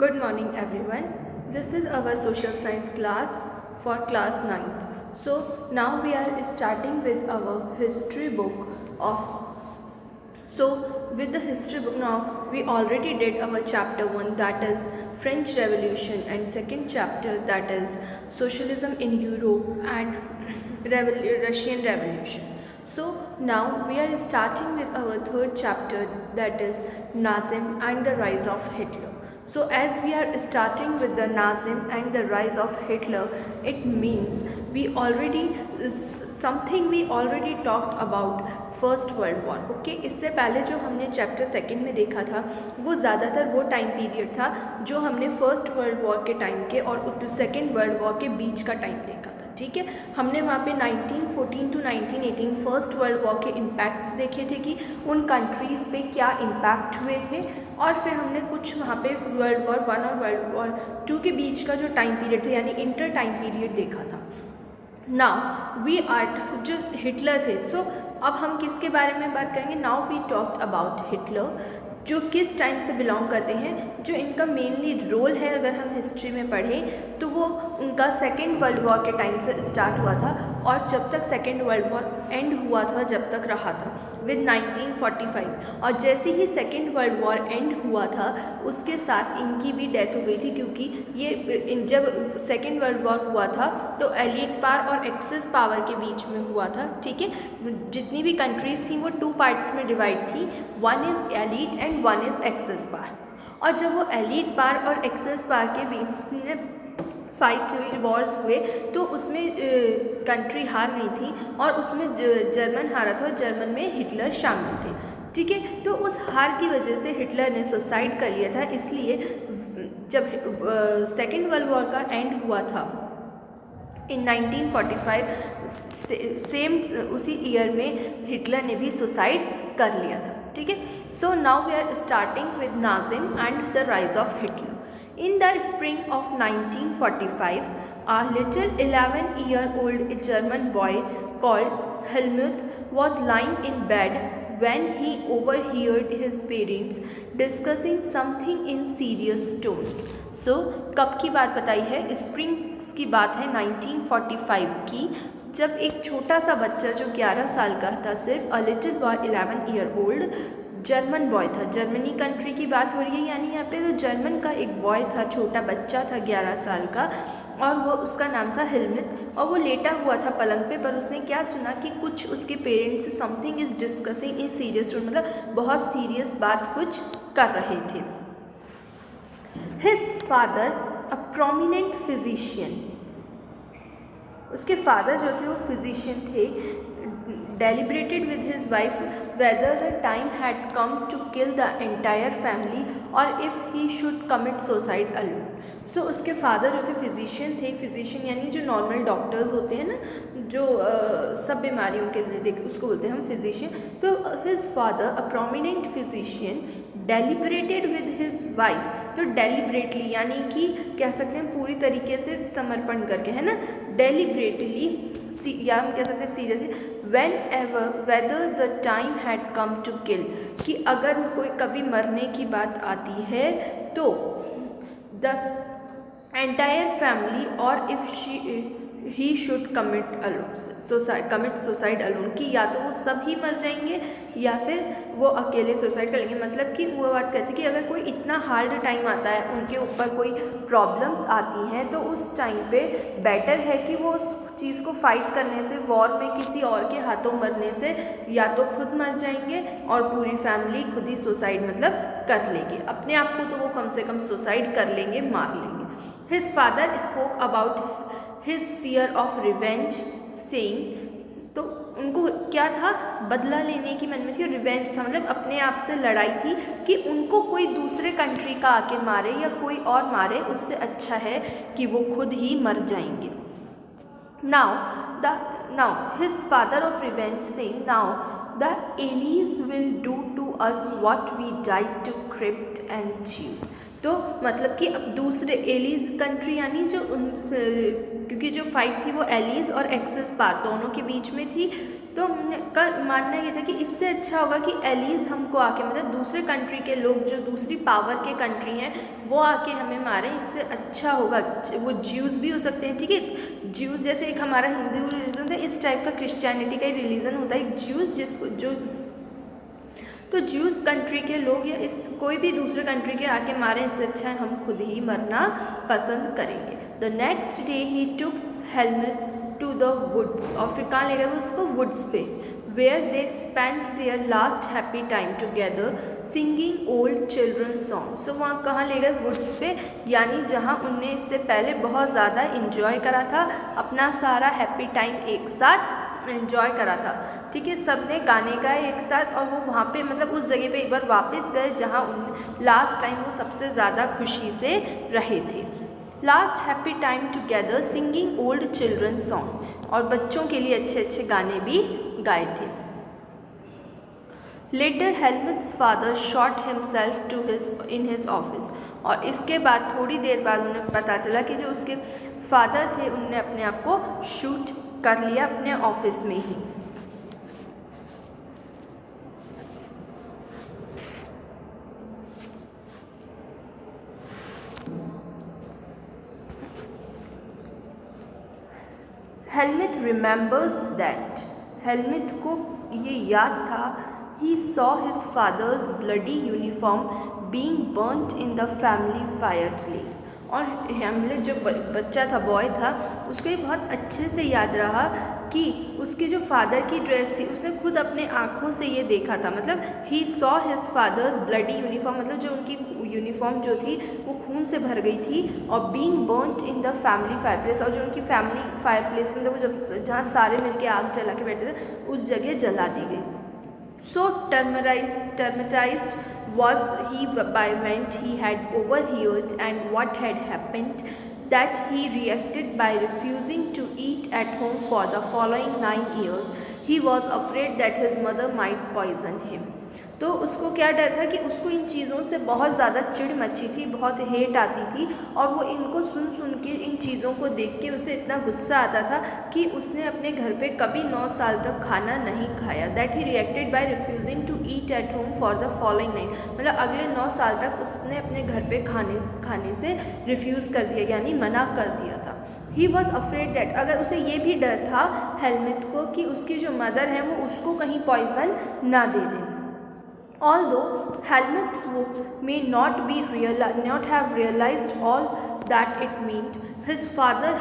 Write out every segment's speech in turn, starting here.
Good morning everyone. This is our social science class for class 9th. So now we are starting with our history book of with the history book now we already did our chapter 1, that is French Revolution, and second chapter, that is socialism in Europe and Russian Revolution. So now we are starting with our third chapter, that is Nazism and the rise of Hitler. So as we are starting with the Nazism and the rise of Hitler, it means we already something we already talked about first world war. Okay, इससे पहले जो हमने chapter second में देखा था वो ज़्यादातर वो टाइम पीरियड था जो हमने फर्स्ट वर्ल्ड वॉर के टाइम के और सेकंड वर्ल्ड वॉर के बीच का टाइम देखा था. ठीक है, हमने वहाँ पे 1914 टू 1918 फर्स्ट वर्ल्ड वॉर के इम्पैक्ट्स देखे थे कि उन कंट्रीज़ पे क्या इम्पैक्ट हुए थे, और फिर हमने कुछ वहाँ पे वर्ल्ड वॉर 1 और वर्ल्ड वॉर 2 के बीच का जो टाइम पीरियड था यानी इंटर टाइम पीरियड देखा था. नाउ वी आर जो हिटलर थे, सो अब हम किसके बारे में बात करेंगे. Now we talked about Hitler, जो किस टाइम से बिलोंग करते हैं, जो इनका मेनली रोल है अगर हम हिस्ट्री में पढ़ें तो वो उनका सेकेंड वर्ल्ड वॉर के टाइम से स्टार्ट हुआ था और जब तक सेकेंड वर्ल्ड वॉर एंड हुआ था जब तक रहा था विद 1945. और जैसे ही सेकेंड वर्ल्ड वॉर एंड हुआ था उसके साथ इनकी भी डेथ हो गई थी, क्योंकि ये जब सेकेंड वर्ल्ड वॉर हुआ था तो एलीट पावर और एक्सेस पावर के बीच में हुआ था. ठीक है, जितनी भी कंट्रीज़ थी वो 2 पार्ट्स में डिवाइड थी, one is elite and one is axis power. और जब वो एलीट पावर और एक्सेस पावर के बीच में फाइट हुई, वॉर्स हुए, तो उसमें कंट्री हार गई थी और उसमें जर्मन हारा था और जर्मन में हिटलर शामिल थे. ठीक है, तो उस हार की वजह से हिटलर ने सुसाइड कर लिया था. इसलिए जब सेकेंड वर्ल्ड वॉर का एंड हुआ था इन 1945, सेम उसी ईयर में हिटलर ने भी सुसाइड कर लिया था. ठीक है, so now we are starting with Nazism and the rise of Hitler. In the spring of 1945, a little 11-year-old German boy called Helmut was lying in bed when he overheard his parents discussing something in serious tones. So, कब की बात बताई है? Spring की बात है 1945 की, जब एक छोटा सा बच्चा जो 11 साल का था, सिर्फ a little boy 11-year-old German boy था. जर्मनी कंट्री की बात हो रही है, यानी यहाँ पे तो जर्मन का एक बॉय था, छोटा बच्चा था 11 साल का, और वो उसका नाम था हिलमित, और वो लेटा हुआ था पलंग पे. पर उसने क्या सुना कि कुछ उसके parents something is discussing in serious tone, मतलब बहुत सीरियस बात कुछ कर रहे थे. His father a prominent physician, उसके फादर जो थे वो फिजिशियन थे, deliberated with his wife whether the time had come to kill the entire family or if he should commit suicide alone. सो उसके फादर जो थे फिजिशियन थे. फिजिशियन यानी जो नॉर्मल डॉक्टर्स होते हैं ना, जो सब बीमारियों के लिए देख, उसको बोलते हैं हम फिजिशियन. तो his father a prominent physician deliberated with his wife, तो डेलिब्रेटली यानी कि कह सकते हैं पूरी तरीके से समर्पण करके, है ना, डेलिब्रेटली, या हम कह सकते हैं seriously, whenever whether the time had come to kill, कि अगर कोई कभी मरने की बात आती है तो द एंटायर फैमिली और if he should commit suicide alone, कि या तो वो सब ही मर जाएंगे या फिर वो अकेले सुसाइड कर लेंगे. मतलब कि वो बात कहती है कि अगर कोई इतना हार्ड टाइम आता है, उनके ऊपर कोई प्रॉब्लम्स आती हैं, तो उस टाइम पे बेटर है कि वो उस चीज़ को फाइट करने से, वॉर में किसी और के हाथों मरने से, या तो खुद मर जाएंगे और पूरी फैमिली खुद ही सुसाइड मतलब कर लेंगे. अपने आप को तो वो कम से कम सुसाइड कर लेंगे, मार लेंगे. His father spoke about his fear of revenge saying, तो उनको क्या था, बदला लेने की मन में थी, और रिवेंज था मतलब अपने आप से लड़ाई थी कि उनको कोई दूसरे कंट्री का आके मारे या कोई और मारे, उससे अच्छा है कि वो खुद ही मर जाएंगे. Now his father of revenge saying, now the Allies will do to us what we died to crypt and Jews. तो मतलब कि अब दूसरे एलीज कंट्री यानी जो उनसे, क्योंकि जो फाइट थी वो एलीज और एक्सेस पार दोनों के बीच में थी, तो का मानना ये था कि इससे अच्छा होगा कि एलीज हमको आके मतलब दूसरे कंट्री के लोग जो दूसरी पावर के कंट्री हैं वो आके हमें मारें, इससे अच्छा होगा। वो ज्यूज़ भी हो सकते हैं, ठीक है, ज्यूज़ जैसे एक हमारा हिंदू रिलीजन है, इस टाइप का क्रिश्चियनिटी का रिलीजन होता है एक ज्यूज़, जिसको जो तो ज्यूज़ कंट्री के लोग या इस कोई भी दूसरे कंट्री के आके मारें, इससे अच्छा है हम खुद ही मरना पसंद करेंगे। The next day he took Helmut to the woods, और फिर कहाँ ले गए वो उसको, वुड्स पे, where they spent their last happy time together singing old children song. So वहाँ कहाँ ले गए, वुड्स पे, यानी जहाँ उनने इससे पहले बहुत ज़्यादा इन्जॉय करा था, अपना सारा हैप्पी टाइम एक साथ एंजॉय करा था, ठीक है, सब ने गाने गाए एक साथ, और वो वहाँ पे मतलब उस जगह पे एक बार वापस गए जहाँ उन लास्ट टाइम वो सबसे ज़्यादा खुशी से रहे थे। Last happy time together singing old children song, और बच्चों के लिए अच्छे अच्छे गाने भी गाए थे। Later helmets father shot himself too in his office, और इसके बाद थोड़ी देर बाद उन्हें पता चला कि जो उसके फादर थे उनने अपने आप को शूट कर लिया अपने ऑफिस में ही। हेलमेट रिमेंबर्स दैट, हेलमेट को ये याद था, he saw his father's bloody uniform being burnt in the family fire place, और हेमलेट जो बच्चा था, बॉय था, उसको ये बहुत अच्छे से याद रहा कि उसके जो फादर की ड्रेस थी उसने खुद अपने आँखों से ये देखा था, मतलब he saw his father's bloody uniform, मतलब जो उनकी यूनिफॉर्म जो थी वो खून से भर गई थी, और being burnt in the family fire place, और जो उनकी फैमिली फायर प्लेस मतलब वो जब जहाँ सारे मिलके आग जला के बैठे थे उस जगह जला दी गई। So traumatized was he by event he had overheard and what had happened that he reacted by refusing to eat at home for the following 9 years. He was afraid that his mother might poison him. तो उसको क्या डर था कि उसको इन चीज़ों से बहुत ज़्यादा चिढ़ मची थी, बहुत हेट आती थी, और वो इनको सुन सुन के, इन चीज़ों को देख के उसे इतना गुस्सा आता था कि उसने अपने घर पे कभी 9 साल तक खाना नहीं खाया। That he reacted by refusing to eat at home for the following 9, मतलब अगले 9 साल तक उसने अपने घर पे खाने से रिफ्यूज़ कर दिया, यानी मना कर दिया था। ही वॉज अफ्रेड दैट, अगर उसे ये भी डर था हेलमेट को कि उसकी जो मदर है वो उसको कहीं पॉइजन ना दे दें। Although Helmut may not have realized all that it meant, his father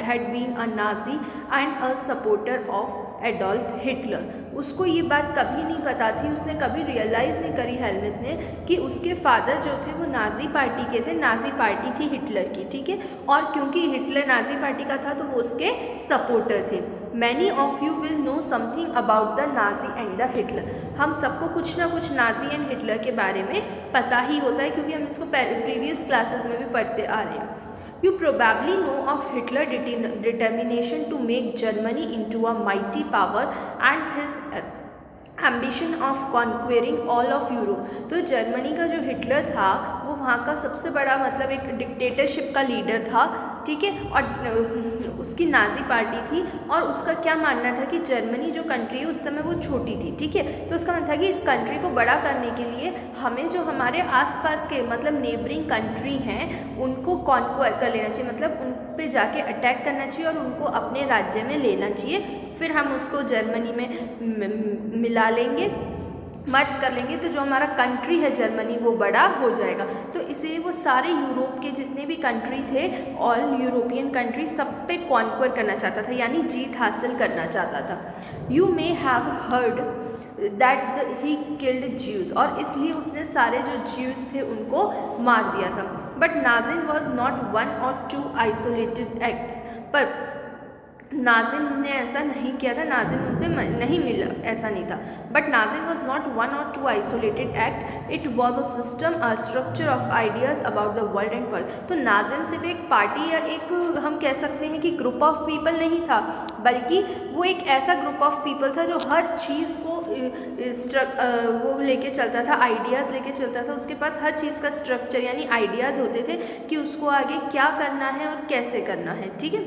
had been a Nazi and a supporter of Adolf Hitler. उसको ये बात कभी नहीं पता थी, उसने कभी रियलाइज़ नहीं करी हेलमेट ने कि उसके फादर जो थे वो नाजी पार्टी के थे, नाजी पार्टी थी हिटलर की, ठीक है, और क्योंकि हिटलर नाजी पार्टी का था तो वो उसके सपोर्टर थे। Many of you will know something about the Nazi and the Hitler, हम सबको कुछ ना कुछ नाजी एंड हिटलर के बारे में पता ही होता है क्योंकि हम इसको प्रीवियस क्लासेस में भी पढ़ते आ रहे हैं। You probably know of Hitler's determination to make Germany into a mighty power and his ambition of conquering all of Europe। तो जर्मनी का जो हिटलर था वो वहाँ का सबसे बड़ा मतलब एक डिक्टेटरशिप का लीडर था, ठीक है, और उसकी नाजी पार्टी थी, और उसका क्या मानना था कि जर्मनी जो कंट्री है उस समय वो छोटी थी, ठीक है, तो उसका मानना था कि इस कंट्री को बड़ा करने के लिए हमें जो हमारे आसपास के मतलब नेबरिंग कंट्री हैं उनको कॉन्क्वायर कर लेना चाहिए, मतलब उन पे जाके अटैक करना चाहिए और उनको अपने राज्य में लेना चाहिए, फिर हम उसको जर्मनी में मिला लेंगे, मर्ज कर लेंगे, तो जो हमारा कंट्री है जर्मनी वो बड़ा हो जाएगा। तो इसे वो सारे यूरोप के जितने भी कंट्री थे, ऑल यूरोपियन कंट्री, सब पे कॉन्क्वर करना चाहता था, यानी जीत हासिल करना चाहता था। You may have heard that he killed Jews, और इसलिए उसने सारे जो ज्यूज थे उनको मार दिया था। But Nazim was not 1 or 2 isolated acts, पर नाजिम ने ऐसा नहीं किया था, नाजिम उनसे नहीं मिला, ऐसा नहीं था। But Nazim was not 1 or 2 isolated act, it was a system, a structure of ideas about the world and world. तो नाजिम सिर्फ एक पार्टी या एक हम कह सकते हैं कि ग्रुप ऑफ पीपल नहीं था, बल्कि वो एक ऐसा ग्रुप ऑफ पीपल था जो हर चीज़ को वो लेके चलता था, आइडियाज़ लेके चलता था। उसके पास हर चीज़ का स्ट्रक्चर यानी आइडियाज़ होते थे कि उसको आगे क्या करना है और कैसे करना है। ठीक है,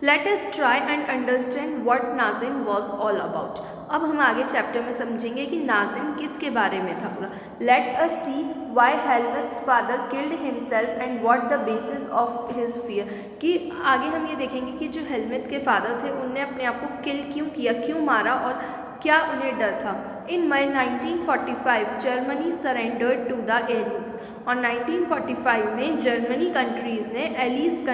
let us try and understand what Nazim was all about. अब हम आगे चैप्टर में समझेंगे कि नाजिम किसके बारे में था पूरा। Let us see why Helmut's father killed himself and what the basis of his fear. कि आगे हम ये देखेंगे कि जो हेलमेट के फादर थे उनने अपने आप को किल क्यों किया, क्यों मारा और क्या उन्हें डर था। In May 1945 Germany surrendered to the Allies. और 1945 में जर्मनी कंट्रीज़ ने एलीट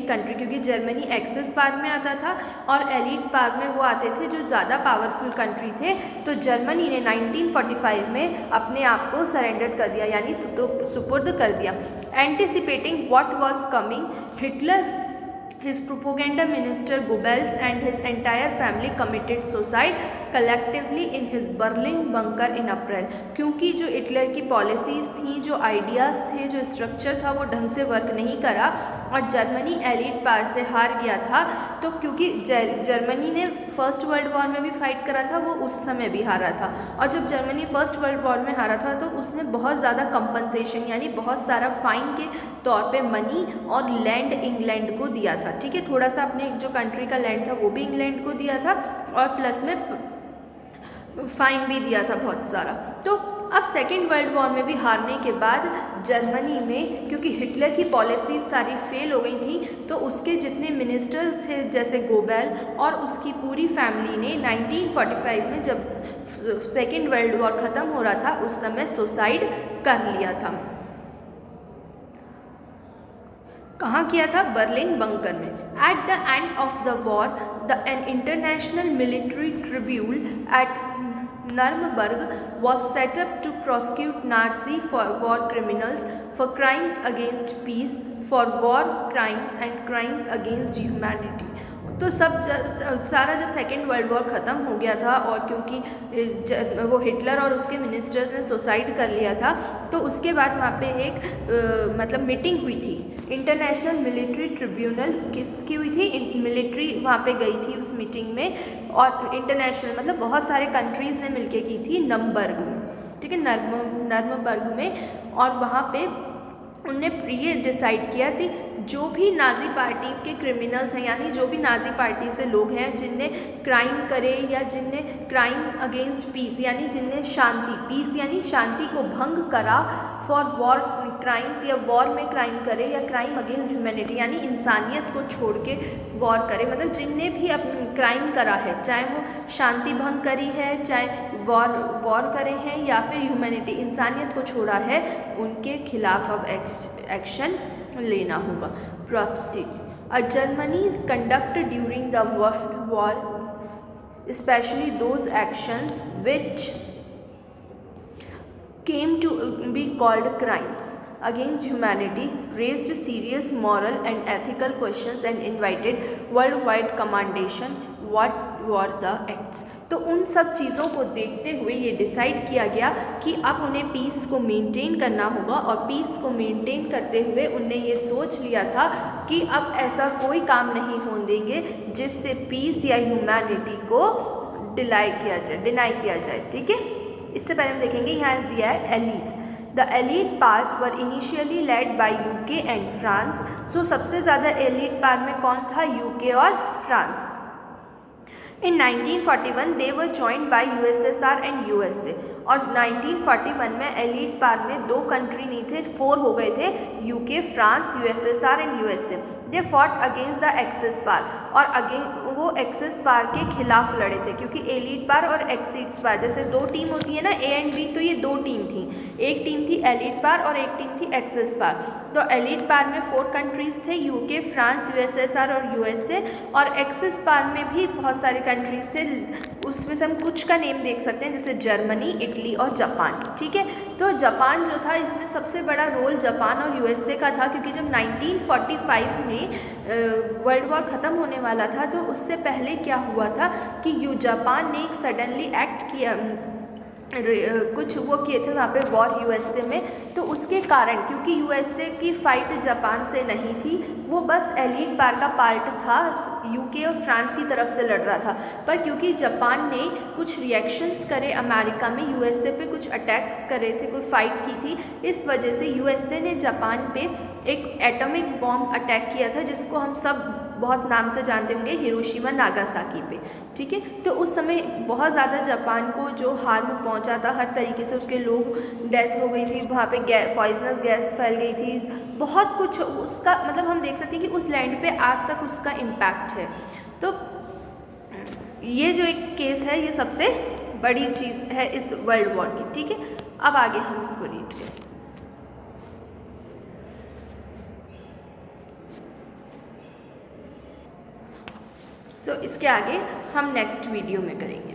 कंट्री, क्योंकि जर्मनी एक्सेस पावर में आता था और एलीट पावर में वो आते थे जो ज़्यादा पावरफुल कंट्री थे, तो जर्मनी ने 1945 में अपने आप को सरेंडर कर दिया यानी सुपुर्द कर दिया। Anticipating what was coming, Hitler, his propaganda minister Goebbels and his entire family committed suicide collectively in his Berlin bunker in April। क्योंकि जो हिटलर की पॉलिसीज़ थी, जो आइडियाज़ थे, जो स्ट्रक्चर था वो ढंग से वर्क नहीं करा और जर्मनी एलीट पावर से हार गया था। तो क्योंकि जर्मनी ने फर्स्ट वर्ल्ड वॉर में भी फाइट करा था, वो उस समय भी हारा था। और जब जर्मनी फर्स्ट वर्ल्ड वॉर में हारा था तो उसने बहुत ज़्यादा कंपनसेशन यानी बहुत सारा फाइन के तौर पे मनी और लैंड इंग्लैंड को दिया था। ठीक है, थोड़ा सा अपने जो कंट्री का लैंड था वो भी इंग्लैंड को दिया था और प्लस में फाइन भी दिया था बहुत सारा। तो अब सेकेंड वर्ल्ड वॉर में भी हारने के बाद जर्मनी में, क्योंकि हिटलर की पॉलिसीज सारी फेल हो गई थी, तो उसके जितने मिनिस्टर्स थे जैसे गोबेल और उसकी पूरी फैमिली ने 1945 में जब सेकेंड वर्ल्ड वॉर ख़त्म हो रहा था उस समय सुसाइड कर लिया था। कहाँ किया था? बर्लिन बंकर में। At the end of the war an international military tribunal at Nuremberg was set up to prosecute Nazi for war criminals for crimes against peace, for war crimes and crimes against humanity। तो सारा जब second world war ख़त्म हो गया था और क्योंकि वो हिटलर और उसके मिनिस्टर्स ने सुसाइड कर लिया था, तो उसके बाद वहाँ पे एक मतलब मीटिंग हुई थी। इंटरनेशनल मिलिट्री ट्रिब्यूनल किसकी हुई थी? मिलिट्री वहाँ पे गई थी उस मीटिंग में और इंटरनेशनल मतलब बहुत सारे कंट्रीज़ ने मिलके की थी नर्मबर्ग में। ठीक है, नर्मबर्ग में। और वहाँ पे उनने ये डिसाइड किया थी जो भी नाजी पार्टी के क्रिमिनल्स हैं यानी जो भी नाजी पार्टी से लोग हैं जिनने क्राइम करे या जिनने क्राइम अगेंस्ट पीस यानी जिनने पीस यानी शांति को भंग करा फॉर वॉर क्राइम्स या वॉर में क्राइम करे या क्राइम अगेंस्ट ह्यूमैनिटी यानी इंसानियत को छोड़ के वॉर करे, मतलब जिनने भी क्राइम करा है, चाहे वो शांति भंग करी है, चाहे वॉर करे हैं या फिर ह्यूमैनिटी इंसानियत को छोड़ा है, उनके खिलाफ अब एक्शन लेना होगा। प्रोस्टिट Germany's conduct during the world war especially those actions which came to be called crimes against humanity raised serious moral and ethical questions and invited worldwide commendation what were the acts। तो उन सब चीज़ों को देखते हुए ये decide किया गया कि अब उन्हें पीस को मेंटेन करना होगा और पीस को मेंटेन करते हुए उनने ये सोच लिया था कि अब ऐसा कोई काम नहीं होने देंगे जिससे पीस या ह्यूमैनिटी को डिनाई किया जाए। ठीक है, इससे पहले हम देखेंगे यहाँ दिया है allies. The allied powers were initially led by UK and France. सो सबसे ज़्यादा एलीट पार में कौन था? यूके और France. In 1941 they were joined by USSR and USA। और 1941 में एलीट पार में 2 कंट्री नहीं थे, 4 हो गए थे, UK, France, USSR and USA। They fought against the Axis power और वो एक्सेस पार के खिलाफ लड़े थे क्योंकि एलीट पार और एक्सेस पार जैसे 2 टीम होती है ना, ए एंड बी, तो ये 2 टीम थी, एक टीम थी एलीट पार और एक टीम थी एक्सेस पार। तो एलीट पार में 4 कंट्रीज़ थे, यूके, फ्रांस, USSR और USA। और एक्सेस पार में भी बहुत सारे कंट्रीज़ थे, उसमें से हम कुछ का नेम देख सकते हैं जैसे जर्मनी, इटली और जापान। ठीक है, तो जापान जो था इसमें सबसे बड़ा रोल जापान और USA का था क्योंकि जब 1945 में वर्ल्ड वॉर ख़त्म होने वाला था तो उससे पहले क्या हुआ था कि जापान ने एक सडनली एक्ट किया कुछ वो किए थे वहाँ पे वॉर यूएसए में, तो उसके कारण क्योंकि यूएसए की फ़ाइट जापान से नहीं थी, वो बस एलीट पार का पार्ट था, यूके और फ्रांस की तरफ से लड़ रहा था। पर क्योंकि जापान ने कुछ रिएक्शंस करे अमेरिका में, यूएसए पे कुछ अटैक्स करे थे, कोई फाइट की थी, इस वजह से यूएसए ने जापान पे एक एटॉमिक बॉम्ब अटैक किया था, जिसको हम सब बहुत नाम से जानते होंगे, हिरोशिमा नागासाकी पे। ठीक है, तो उस समय बहुत ज़्यादा जापान को जो हार्म पहुंचा था, हर तरीके से उसके लोग डेथ हो गई थी, वहाँ पे पॉइजनस गैस फैल गई थी, बहुत कुछ उसका मतलब हम देख सकते हैं कि उस लैंड पे आज तक उसका इम्पैक्ट है। तो ये जो एक केस है, ये सबसे बड़ी चीज़ है इस वर्ल्ड वॉर की। ठीक है, अब आगे हम इसको रीड करें। इसके आगे हम नेक्स्ट वीडियो में करेंगे।